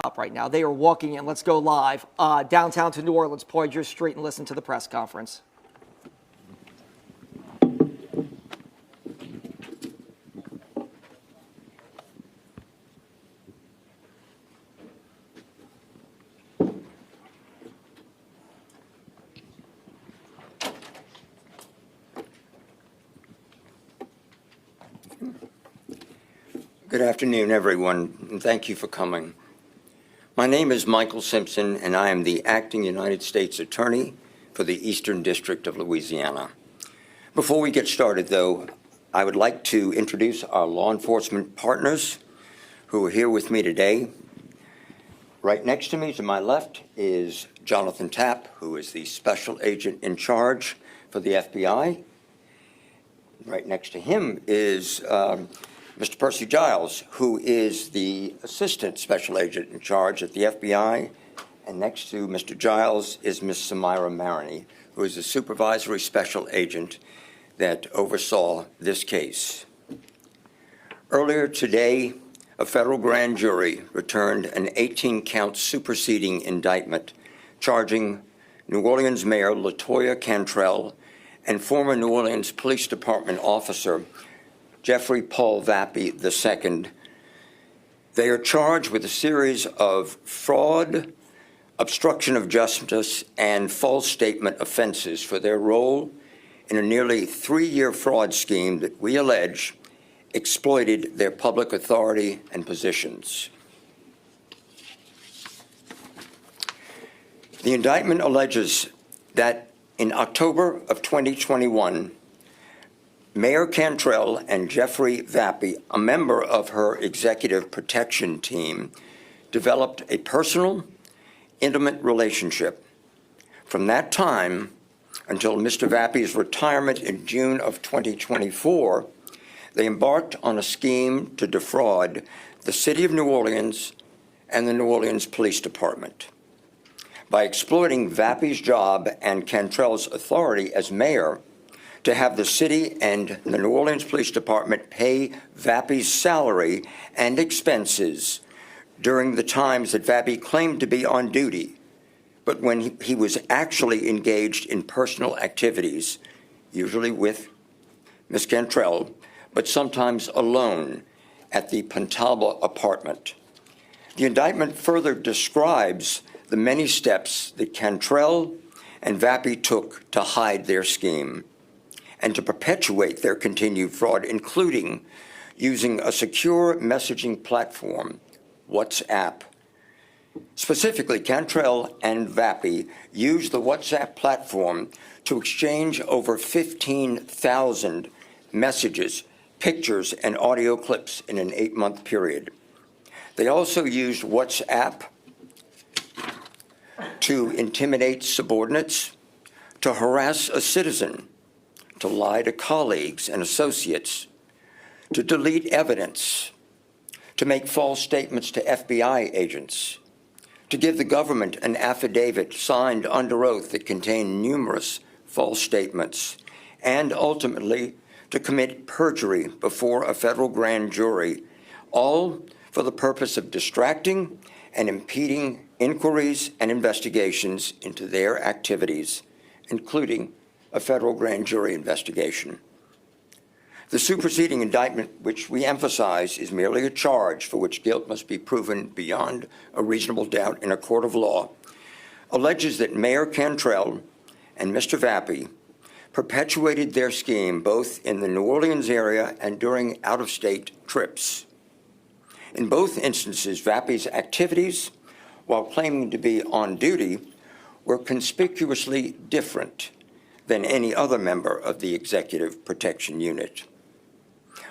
up right now. They are walking in. Let's go live downtown to New Orleans, Poydras Street, and listen to the press conference. Good afternoon, everyone, and thank you for coming. My name is Michael Simpson, and I am the Acting United States Attorney for the Eastern District of Louisiana. Before we get started, though, I would like to introduce our law enforcement partners who are here with me today. Right next to me, to my left, is Jonathan Tapp, who is the Special Agent in charge for the FBI. Right next to him is Mr. Percy Giles, who is the Assistant Special Agent in charge at the FBI. And next to Mr. Giles is Ms. Samira Maroney, who is the Supervisory Special Agent that oversaw this case. Earlier today, a federal grand jury returned an 18-count superseding indictment charging New Orleans Mayor LaToya Cantrell and former New Orleans Police Department officer Jeffrey Paul Vappie II. They are charged with a series of fraud, obstruction of justice, and false statement offenses for their role in a nearly 3-year fraud scheme that we allege exploited their public authority and positions. The indictment alleges that in October of 2021, Mayor Cantrell and Jeffrey Vappie, a member of her executive protection team, developed a personal, intimate relationship. From that time until Mr. Vappie's retirement in June of 2024, they embarked on a scheme to defraud the City of New Orleans and the New Orleans Police Department. By exploiting Vappie's job and Cantrell's authority as mayor, to have the city and the New Orleans Police Department pay Vappie's salary and expenses during the times that Vappie claimed to be on duty, but when he was actually engaged in personal activities, usually with Ms. Cantrell, but sometimes alone at the Pentaba apartment. The indictment further describes the many steps that Cantrell and Vappie took to hide their scheme and to perpetuate their continued fraud, including using a secure messaging platform, WhatsApp. Specifically, Cantrell and Vappie used the WhatsApp platform to exchange over 15,000 messages, pictures, and audio clips in an 8-month period. They also used WhatsApp to intimidate subordinates, to harass a citizen, to lie to colleagues and associates, to delete evidence, to make false statements to FBI agents, to give the government an affidavit signed under oath that contained numerous false statements, and ultimately to commit perjury before a federal grand jury, all for the purpose of distracting and impeding inquiries and investigations into their activities, including a federal grand jury investigation. The superseding indictment, which we emphasize is merely a charge for which guilt must be proven beyond a reasonable doubt in a court of law, alleges that Mayor Cantrell and Mr. Vappie perpetuated their scheme both in the New Orleans area and during out-of-state trips. In both instances, Vappie's activities, while claiming to be on duty, were conspicuously different than any other member of the Executive Protection Unit.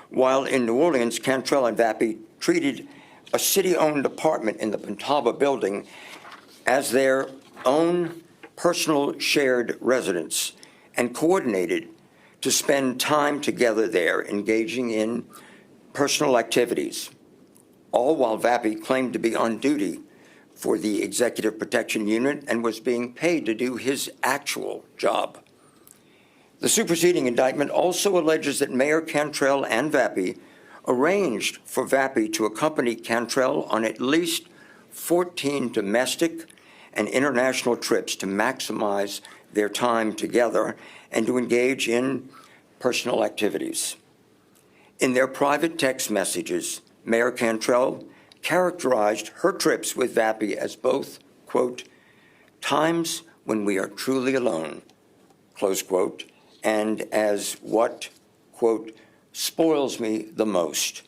While in New Orleans, Cantrell and Vappie treated a city-owned apartment in the Pentaba building as their own personal shared residence and coordinated to spend time together there, engaging in personal activities, all while Vappie claimed to be on duty for the Executive Protection Unit and was being paid to do his actual job. The superseding indictment also alleges that Mayor Cantrell and Vappie arranged for Vappie to accompany Cantrell on at least 14 domestic and international trips to maximize their time together and to engage in personal activities. In their private text messages, Mayor Cantrell characterized her trips with Vappy as both, quote, times when we are truly alone, close quote, and as what, quote, spoils me the most.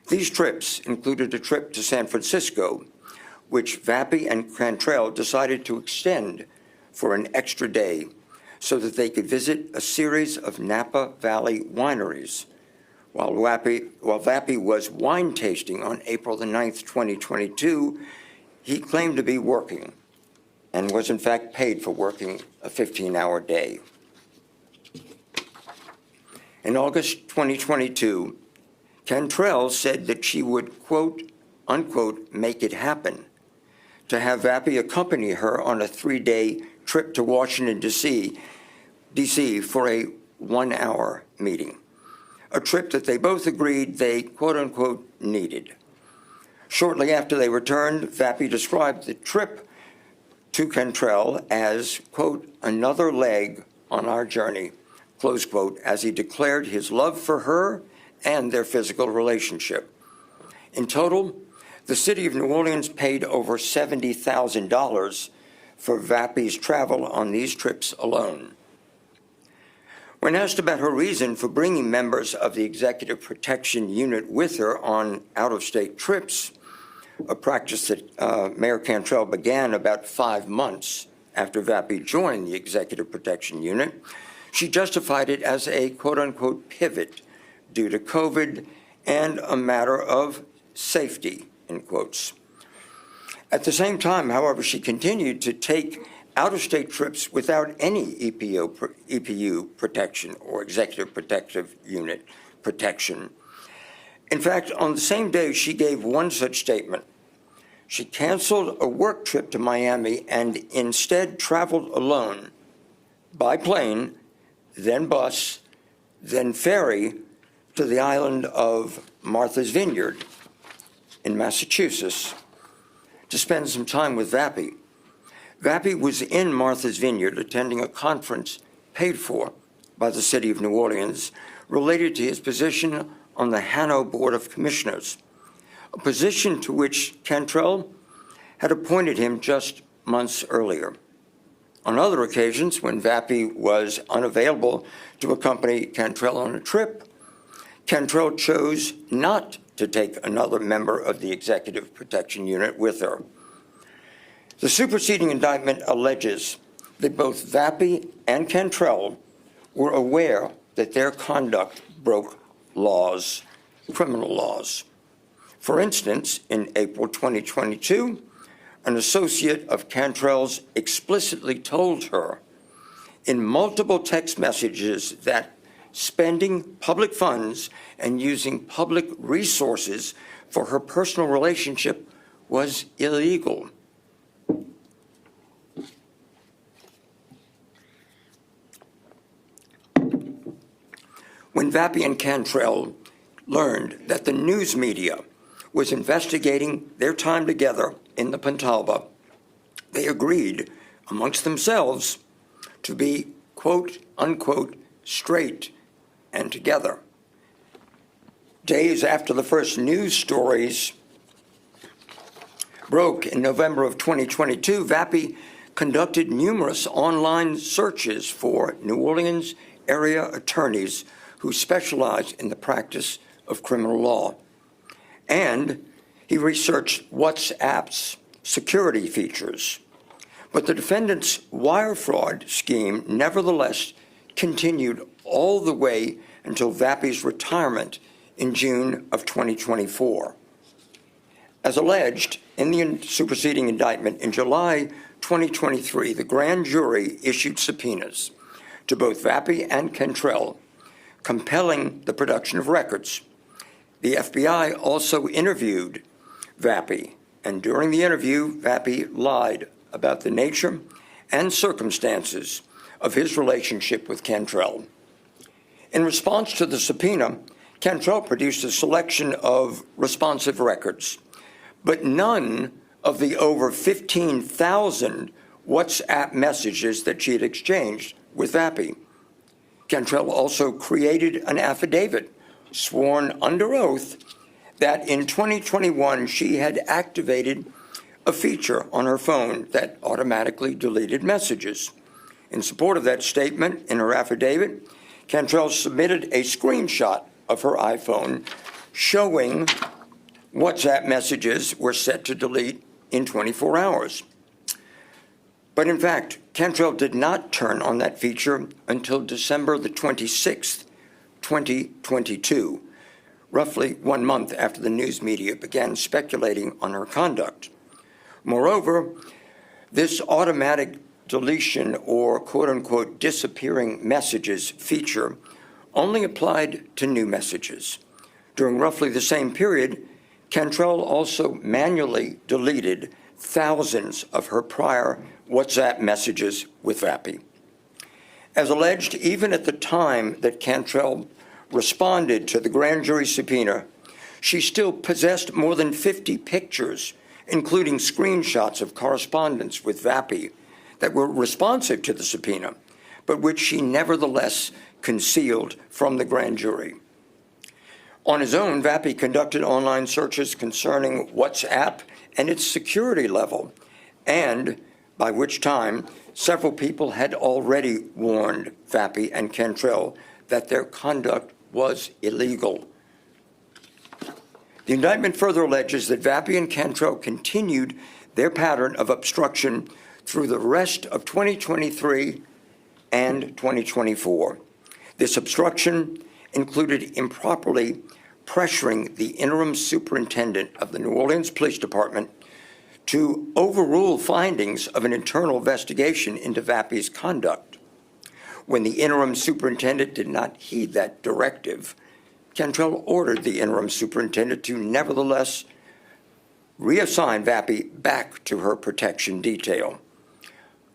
These trips included a trip to San Francisco, which Vappy and Cantrell decided to extend for an extra day so that they could visit a series of Napa Valley wineries. While Vappy was wine tasting on April the 9th, 2022, he claimed to be working and was in fact paid for working a 15-hour day. In August 2022, Cantrell said that she would, quote, unquote, make it happen to have Vappy accompany her on a 3-day trip to Washington, D.C. for a 1-hour meeting, a trip that they both agreed they, quote unquote, needed. Shortly after they returned, Vappy described the trip to Cantrell as, quote, another leg on our journey, close quote, as he declared his love for her and their physical relationship. In total, the city of New Orleans paid over $70,000 for Vappy's travel on these trips alone. When asked about her reason for bringing members of the Executive Protection Unit with her on out-of-state trips, a practice that Mayor Cantrell began about 5 months after Vappy joined the Executive Protection Unit, she justified it as a quote-unquote pivot due to COVID and a matter of safety, in quotes. At the same time, however, she continued to take out-of-state trips without any EPU protection or Executive Protective Unit protection. In fact, on the same day, she gave one such statement. She canceled a work trip to Miami and instead traveled alone by plane, then bus, then ferry to the island of Martha's Vineyard in Massachusetts to spend some time with Vappy. Vappy was in Martha's Vineyard attending a conference paid for by the city of New Orleans related to his position on the Hanno Board of Commissioners, a position to which Cantrell had appointed him just months earlier. On other occasions, when Vappy was unavailable to accompany Cantrell on a trip, Cantrell chose not to take another member of the Executive Protection Unit with her. The superseding indictment alleges that both Vappy and Cantrell were aware that their conduct broke laws, criminal laws. For instance, in April 2022, an associate of Cantrell's explicitly told her in multiple text messages that spending public funds and using public resources for her personal relationship was illegal. When Vappy and Cantrell learned that the news media was investigating their time together in the Pontalba, they agreed amongst themselves to be, quote, unquote, straight and together. Days after the first news stories broke in November of 2022, Vappy conducted numerous online searches for New Orleans area attorneys who specialize in the practice of criminal law. And he researched WhatsApp's security features. But the defendant's wire fraud scheme nevertheless continued all the way until Vappy's retirement in June of 2024. As alleged in the superseding indictment, in July 2023, the grand jury issued subpoenas to both Vappy and Cantrell, compelling the production of records. The FBI also interviewed Vappy, and during the interview, Vappy lied about the nature and circumstances of his relationship with Cantrell. In response to the subpoena, Cantrell produced a selection of responsive records, but none of the over 15,000 WhatsApp messages that she had exchanged with Vappie. Cantrell also created an affidavit, sworn under oath, that in 2021 she had activated a feature on her phone that automatically deleted messages. In support of that statement in her affidavit, Cantrell submitted a screenshot of her iPhone showing WhatsApp messages were set to delete in 24 hours. But in fact, Cantrell did not turn on that feature until December the 26th, 2022, roughly 1 month after the news media began speculating on her conduct. Moreover, this automatic deletion or quote-unquote disappearing messages feature only applied to new messages. During roughly the same period, Cantrell also manually deleted thousands of her prior WhatsApp messages with Vappie. As alleged, even at the time that Cantrell responded to the grand jury subpoena, she still possessed more than 50 pictures, including screenshots of correspondence with Vappie that were responsive to the subpoena, but which she nevertheless concealed from the grand jury. On his own, Vappie conducted online searches concerning WhatsApp and its security level, and by which time several people had already warned Vappie and Cantrell that their conduct was illegal. The indictment further alleges that Vappie and Cantrell continued their pattern of obstruction through the rest of 2023 and 2024. This obstruction included improperly pressuring the interim superintendent of the New Orleans Police Department to overrule findings of an internal investigation into Vappie's conduct. When the interim superintendent did not heed that directive, Cantrell ordered the interim superintendent to nevertheless reassign Vappie back to her protection detail.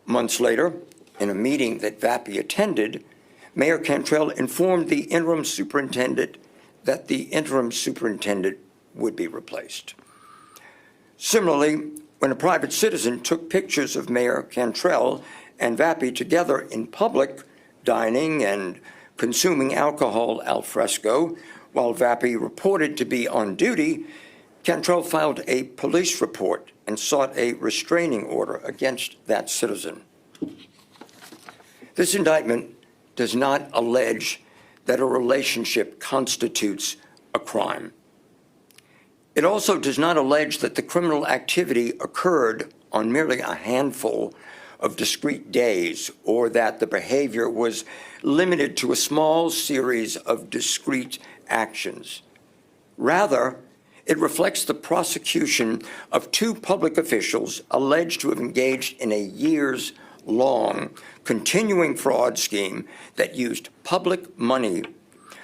Months later, in a meeting that Vappie attended, Mayor Cantrell informed the interim superintendent that the interim superintendent would be replaced. Similarly, when a private citizen took pictures of Mayor Cantrell and Vappie together in public, dining and consuming alcohol al fresco, while Vappie reported to be on duty, Cantrell filed a police report and sought a restraining order against that citizen. This indictment does not allege that a relationship constitutes a crime. It also does not allege that the criminal activity occurred on merely a handful of discrete days or that the behavior was limited to a small series of discrete actions. Rather, it reflects the prosecution of two public officials alleged to have engaged in a years-long continuing fraud scheme that used public money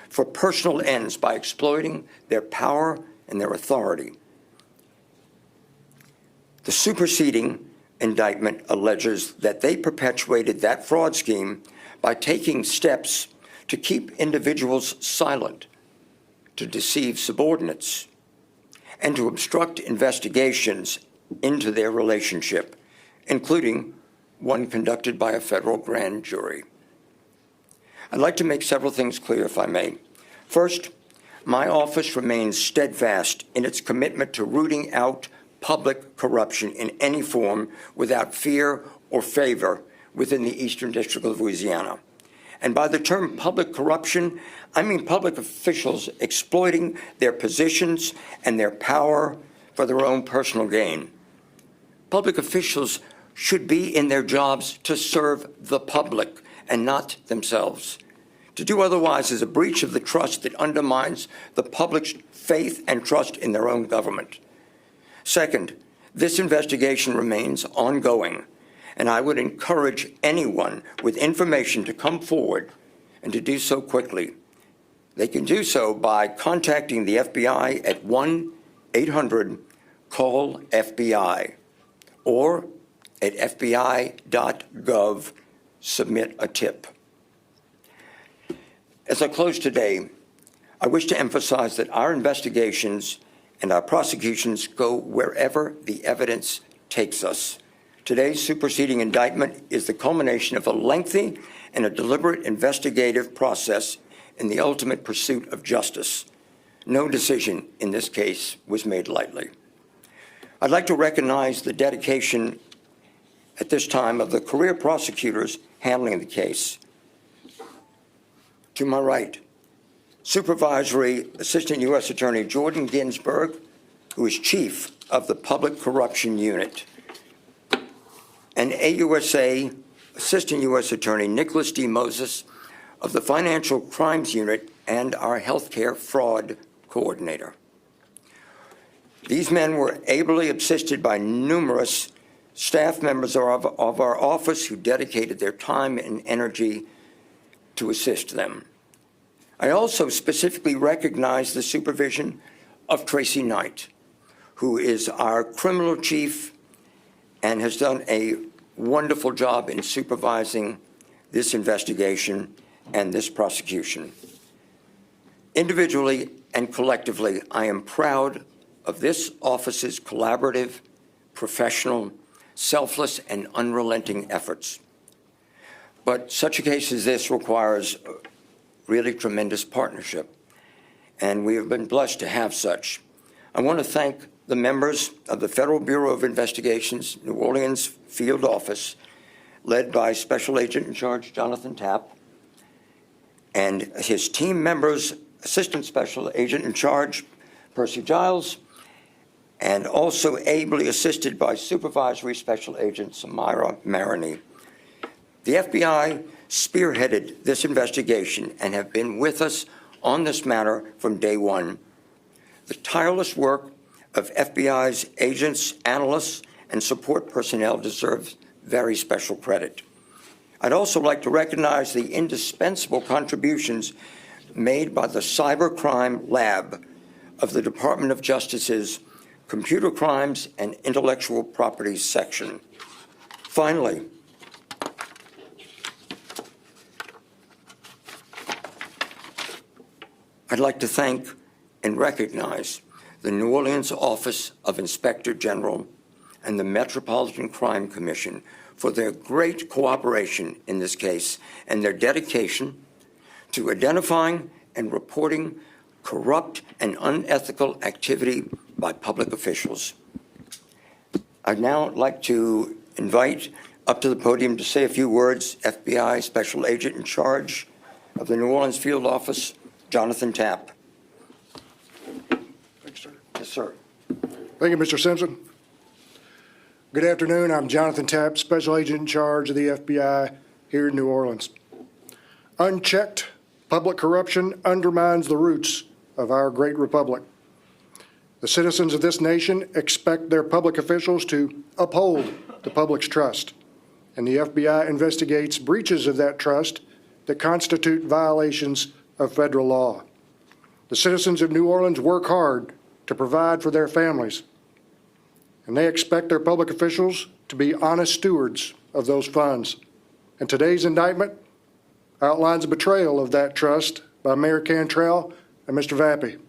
for personal ends by exploiting their power and their authority. The superseding indictment alleges that they perpetuated that fraud scheme by taking steps to keep individuals silent, to deceive subordinates, and to obstruct investigations into their relationship, including one conducted by a federal grand jury. I'd like to make several things clear, if I may. First, my office remains steadfast in its commitment to rooting out public corruption in any form without fear or favor within the Eastern District of Louisiana. And by the term public corruption, I mean public officials exploiting their positions and their power for their own personal gain. Public officials should be in their jobs to serve the public and not themselves. To do otherwise is a breach of the trust that undermines the public's faith and trust in their own government. Second, this investigation remains ongoing, and I would encourage anyone with information to come forward and to do so quickly. They can do so by contacting the FBI at 1-800-CALL-FBI or at fbi.gov, submit a tip. As I close today, I wish to emphasize that our investigations and our prosecutions go wherever the evidence takes us. Today's superseding indictment is the culmination of a lengthy and a deliberate investigative process in the ultimate pursuit of justice. No decision in this case was made lightly. I'd like to recognize the dedication at this time of the career prosecutors handling the case. To my right, Supervisory Assistant U.S. Attorney Jordan Ginsburg, who is Chief of the Public Corruption Unit, and AUSA Assistant U.S. Attorney Nicholas D. Moses of the Financial Crimes Unit and our Healthcare Fraud Coordinator. These men were ably assisted by numerous staff members of our office who dedicated their time and energy to assist them. I also specifically recognize the supervision of Tracy Knight, who is our criminal chief and has done a wonderful job in supervising this investigation and this prosecution. Individually and collectively, I am proud of this office's collaborative, professional, selfless, and unrelenting efforts. But such a case as this requires really tremendous partnership, and we have been blessed to have such. I want to thank the members of the Federal Bureau of Investigation's New Orleans Field Office, led by Special Agent in Charge Jonathan Tapp, and his team members, Assistant Special Agent in Charge Percy Giles, and also ably assisted by Supervisory Special Agent Samira Maroney. The FBI spearheaded this investigation and have been with us on this matter from day one. The tireless work of FBI's agents, analysts, and support personnel deserves very special credit. I'd also like to recognize the indispensable contributions made by the Cybercrime Lab of the Department of Justice's Computer Crimes and Intellectual Property Section. Finally, I'd like to thank and recognize the New Orleans Office of Inspector General and the Metropolitan Crime Commission for their great cooperation in this case and their dedication to identifying and reporting corrupt and unethical activity by public officials. I'd now like to invite up to the podium to say a few words FBI Special Agent in Charge of the New Orleans Field Office, Jonathan Tapp. Thanks, sir. Yes, sir. Thank you, Mr. Simpson. Good afternoon. I'm Jonathan Tapp, Special Agent in Charge of the FBI here in New Orleans. Unchecked public corruption undermines the roots of our great republic. The citizens of this nation expect their public officials to uphold the public's trust, and the FBI investigates breaches of that trust that constitute violations of federal law. The citizens of New Orleans work hard to provide for their families, and they expect their public officials to be honest stewards of those funds. And today's indictment outlines a betrayal of that trust by Mayor Cantrell and Mr. Vappie.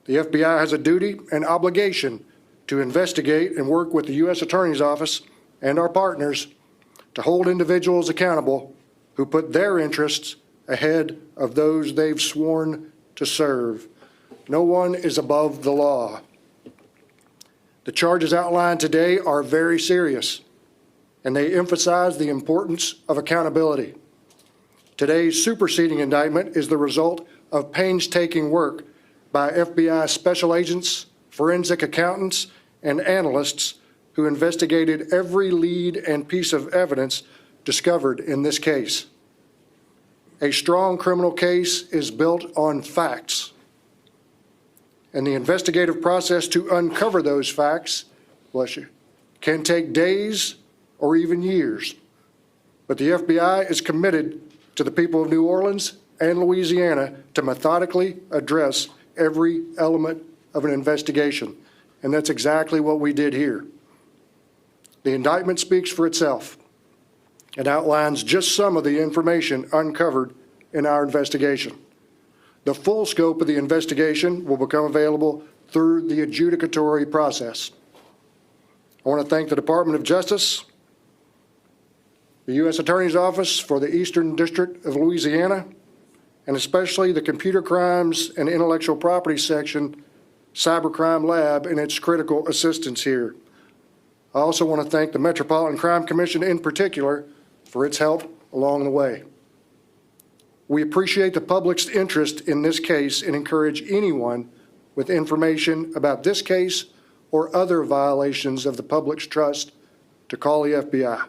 The FBI has a duty and obligation to investigate and work with the U.S. Attorney's Office and our partners to hold individuals accountable who put their interests ahead of those they've sworn to serve. No one is above the law. The charges outlined today are very serious, and they emphasize the importance of accountability. Today's superseding indictment is the result of painstaking work by FBI special agents, forensic accountants, and analysts who investigated every lead and piece of evidence discovered in this case. A strong criminal case is built on facts, and the investigative process to uncover those facts, bless you, can take days or even years. But the FBI is committed to the people of New Orleans and Louisiana to methodically address every element of an investigation, and that's exactly what we did here. The indictment speaks for itself. It outlines just some of the information uncovered in our investigation. The full scope of the investigation will become available through the adjudicatory process. I want to thank the Department of Justice, the U.S. Attorney's Office for the Eastern District of Louisiana, and especially the Computer Crimes and Intellectual Property Section Cybercrime Lab and its critical assistance here. I also want to thank the Metropolitan Crime Commission in particular for its help along the way. We appreciate the public's interest in this case and encourage anyone with information about this case or other violations of the public's trust to call the FBI.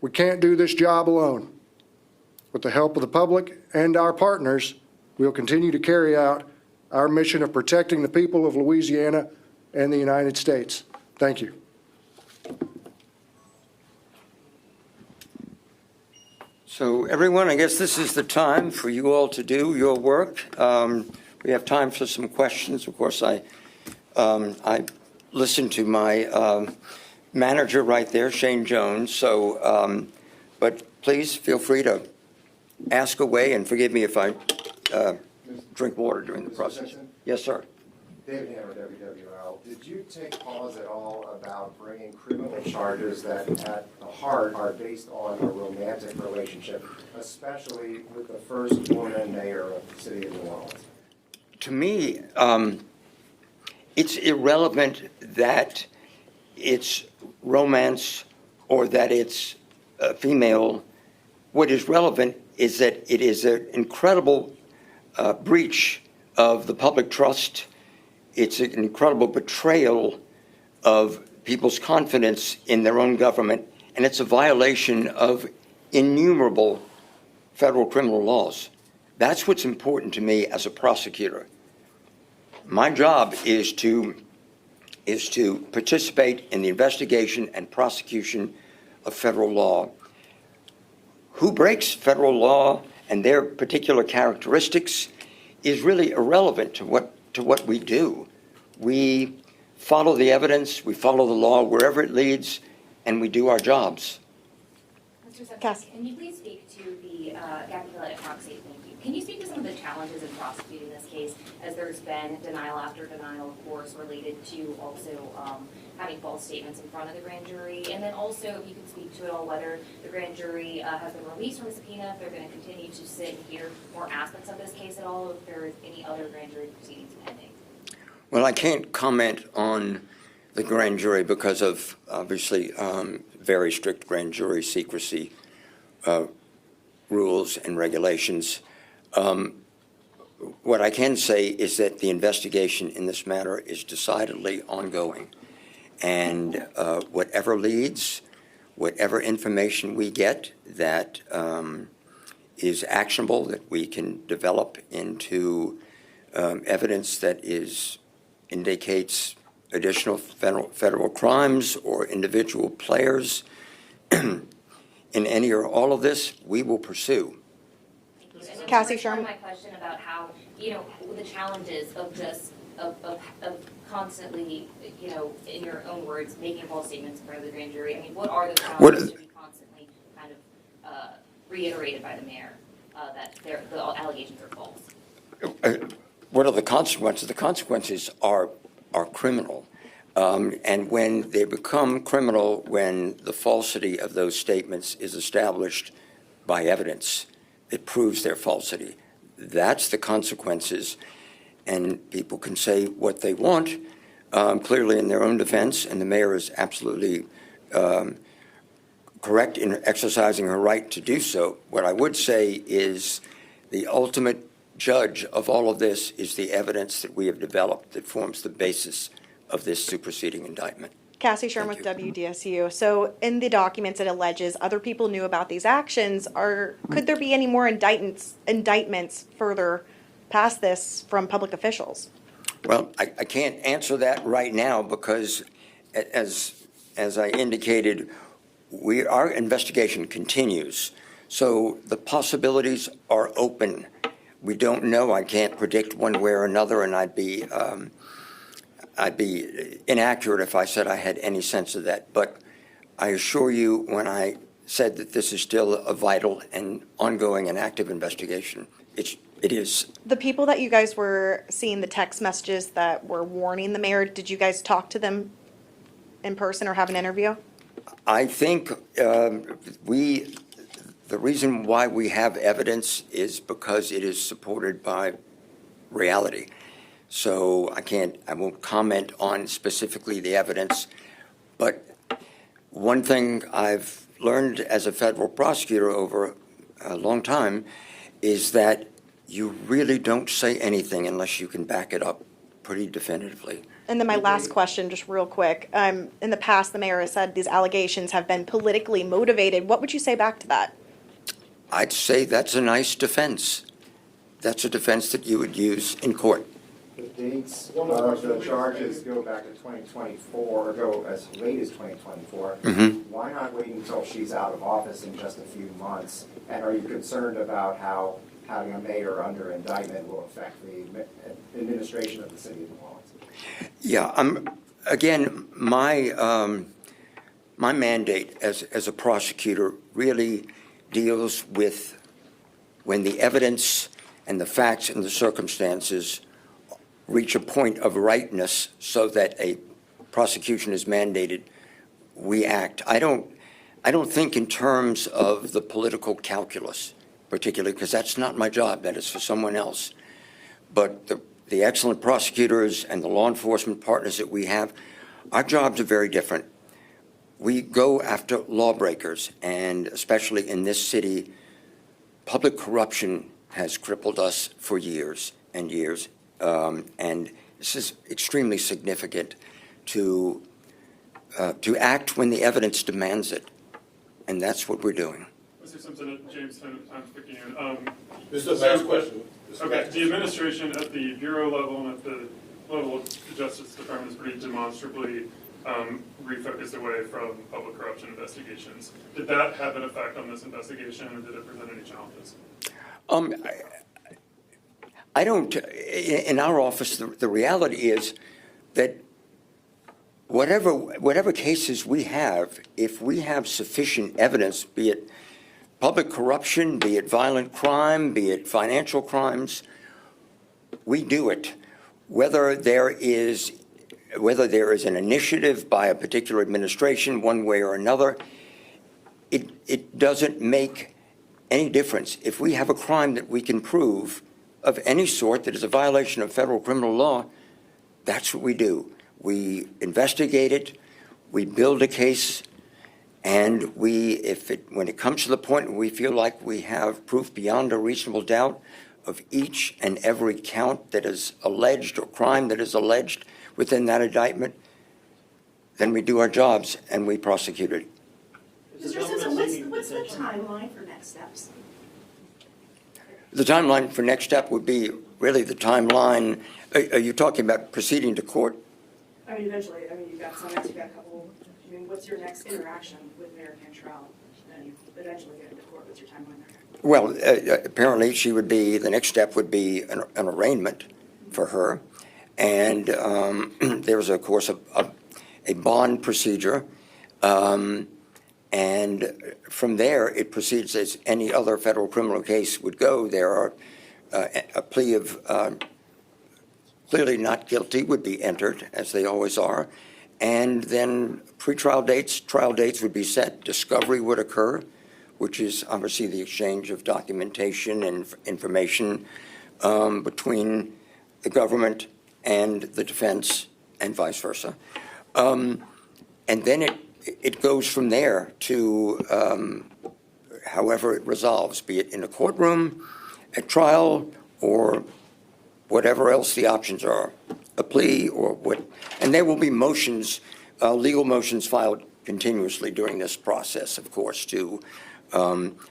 We can't do this job alone. With the help of the public and our partners, we'll continue to carry out our mission of protecting the people of Louisiana and the United States. Thank you. So everyone, I guess this is the time for you all to do your work. We have time for some questions. Of course, I listened to my manager right there, Shane Jones. So, but please feel free to ask away, and forgive me if I drink water during the process. Yes, sir. David Hammer, WWL. Did you take pause at all about bringing criminal charges that at the heart are based on a romantic relationship, especially with the first woman mayor of the city of New Orleans? To me, it's irrelevant that it's romance or that it's female. What is relevant is that it is an incredible breach of the public trust. It's an incredible betrayal of people's confidence in their own government, and it's a violation of innumerable federal criminal laws. That's what's important to me as a prosecutor. My job is to participate in the investigation and prosecution of federal law. Who breaks federal law and their particular characteristics is really irrelevant to what we do. We follow the evidence, we follow the law wherever it leads, and we do our jobs. Mr. Simpson, Cass. can you please speak to the Gap proxy? Thank you. Can you speak to some of the challenges in prosecuting this case, as there's been denial after denial, of course, related to also having false statements in front of the grand jury? And then also, if you could speak to it all, whether the grand jury has been released from the subpoena, if they're going to continue to sit and hear more aspects of this case at all, if there is any other grand jury proceedings pending. Well, I can't comment on the grand jury because of, obviously, very strict grand jury secrecy rules and regulations. What I can say is that the investigation in this matter is decidedly ongoing. And whatever leads, whatever information we get that is actionable, that we can develop into evidence that indicates additional federal crimes or individual players in any or all of this, we will pursue. Thank you. And then Cassie to return Sherman. my question about how, the challenges of just, of constantly, in your own words, making false statements in front of the grand jury. I mean, what are the challenges to be constantly kind of reiterated by the mayor that the allegations are false? What are the consequences? The consequences are criminal. And when they become criminal, when the falsity of those statements is established by evidence that proves their falsity, that's the consequences. And people can say what they want, clearly in their own defense, and the mayor is absolutely correct in exercising her right to do so. What I would say is the ultimate judge of all of this is the evidence that we have developed that forms the basis of this superseding indictment. Cassie Sherman with Thank WDSU. So in the documents, it alleges other people knew about these actions. Could there be any more indictments further past this from public officials? Well, I can't answer that right now because, as I indicated, our investigation continues. So the possibilities are open. We don't know. I can't predict one way or another, and I'd be inaccurate if I said I had any sense of that. But I assure you, when I said that this is still a vital and ongoing and active investigation, it's It is. The people that you guys were seeing the text messages that were warning the mayor, did you guys talk to them in person or have an interview? I think the reason why we have evidence is because it is supported by reality. So I won't comment on specifically the evidence, but one thing I've learned as a federal prosecutor over a long time is that you really don't say anything unless you can back it up pretty definitively. And then my last question, just real quick. In the past, the mayor has said these allegations have been politically motivated. What would you say back to that? I'd say that's a nice defense. That's a defense that you would use in court. The dates of the charges go back to 2024, or go as late as 2024. Why not wait until she's out of office in just a few months? And are you concerned about how having a mayor under indictment will affect the administration of the city of New Orleans? Yeah, again, my mandate as a prosecutor really deals with when the evidence and the facts and the circumstances reach a point of rightness so that a prosecution is mandated, we act. I don't think in terms of the political calculus, particularly, because that's not my job, that is for someone else. But the excellent prosecutors and the law enforcement partners that we have, our jobs are very different. We go after lawbreakers, and especially in this city, public corruption has crippled us for years and years. And this is extremely significant to act when the evidence demands it. And that's what we're doing. Mr. Simpson, James Times Picayune. This is the last question. Okay, the administration at the bureau level and at the level of the Justice Department is pretty demonstrably refocused away from public corruption investigations. Did that have an effect on this investigation, or did it present any challenges? I don't, in our office, the reality is that whatever cases we have, if we have sufficient evidence, be it public corruption, be it violent crime, be it financial crimes, we do it. Whether there is an initiative by a particular administration, one way or another, it doesn't make any difference. If we have a crime that we can prove of any sort that is a violation of federal criminal law, that's what we do. We investigate it, we build a case, and when it comes to the point where we feel like we have proof beyond a reasonable doubt of each and every count that is alleged or crime that is alleged within that indictment, then we do our jobs and we prosecute it. Mr. Simpson, what's the timeline for next steps? The timeline for next step would be really the timeline. Are you talking about proceeding to court? I mean, eventually, you've got Summits, you've got a couple, what's your next interaction with Mayor Cantrell? And you eventually get into court, what's your timeline there? Well, apparently the next step would be an arraignment for her. And there's, of course, a bond procedure. And from there, it proceeds as any other federal criminal case would go. There are a plea of clearly not guilty would be entered, as they always are. And then trial dates would be set. Discovery would occur, which is obviously the exchange of documentation and information between the government and the defense and vice versa. And then it goes from there to however it resolves, be it in a courtroom, at trial, or whatever else the options are, a plea or what. And there will be motions, legal motions filed continuously during this process, of course, to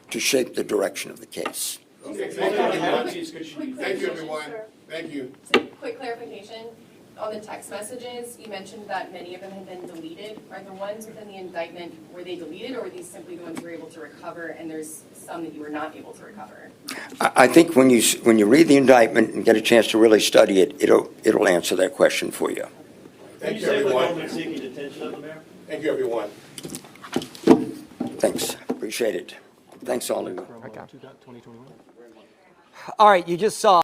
shape the direction of the case. Okay, thank you, everyone. Thank you, everyone. Thank you. Quick clarification, on the text messages, you mentioned that many of them had been deleted. Are the ones within the indictment, were they deleted, or were these simply the ones you were able to recover, and there's some that you were not able to recover? I think when you read the indictment and get a chance to really study it, it'll answer that question for you. Thank you, everyone. Seeking detention of the mayor? Thank you, everyone. Thanks, appreciate it. Thanks all of you. From 2021. All right, you just saw